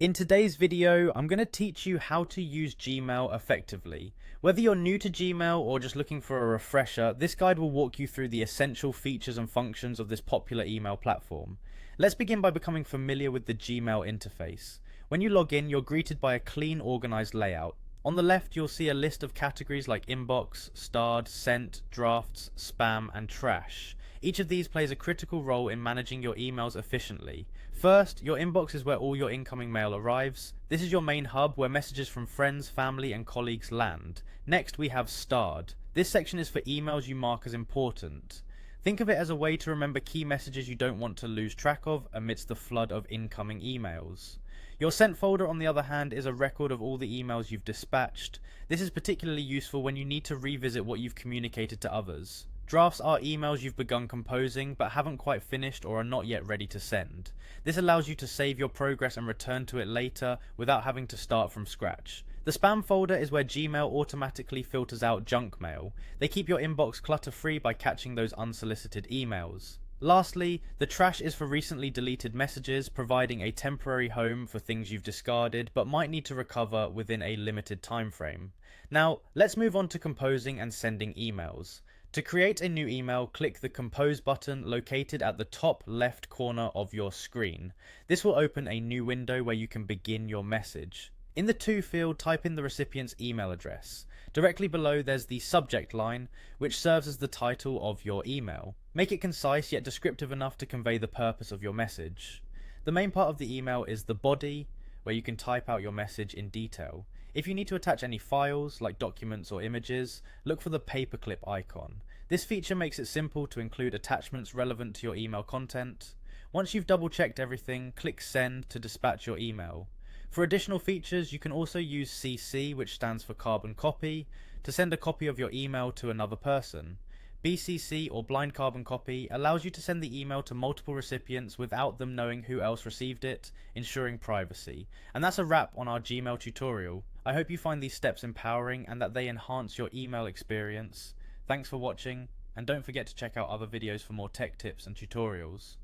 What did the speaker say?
In today's video, I'm going to teach you how to use Gmail effectively. Whether you're new to Gmail or just looking for a refresher, this guide will walk you through the essential features and functions of this popular email platform. Let's begin by becoming familiar with the Gmail interface. When you log in, you're greeted by a clean, organized layout. On the left, you'll see a list of categories like inbox, starred, sent, drafts, spam, and trash. Each of these plays a critical role in managing your emails efficiently. First, your inbox is where all your incoming mail arrives. This is your main hub where messages from friends, family, and colleagues land. Next, we have starred. This section is for emails you mark as important. Think of it as a way to remember key messages you don't want to lose track of amidst the flood of incoming emails. Your sent folder, on the other hand, is a record of all the emails you've dispatched. This is particularly useful when you need to revisit what you've communicated to others. Drafts are emails you've begun composing but haven't quite finished or are not yet ready to send. This allows you to save your progress and return to it later without having to start from scratch. The spam folder is where Gmail automatically filters out junk mail. They keep your inbox clutter-free by catching those unsolicited emails. Lastly, the trash is for recently deleted messages, providing a temporary home for things you've discarded but might need to recover within a limited time frame. Now, let's move on to composing and sending emails. To create a new email, click the Compose button located at the top left corner of your screen. This will open a new window where you can begin your message. In the To field, type in the recipient's email address. Directly below, there's the subject line, which serves as the title of your email. Make it concise yet descriptive enough to convey the purpose of your message. The main part of the email is the body, where you can type out your message in detail. If you need to attach any files, like documents or images, look for the paperclip icon. This feature makes it simple to include attachments relevant to your email content. Once you've double checked everything, click Send to dispatch your email. For additional features, you can also use CC, which stands for carbon copy, to send a copy of your email to another person. BCC, or blind carbon copy, allows you to send the email to multiple recipients without them knowing who else received it, ensuring privacy. And that's a wrap on our Gmail tutorial. I hope you find these steps empowering and that they enhance your email experience. Thanks for watching, and don't forget to check out other videos for more tech tips and tutorials.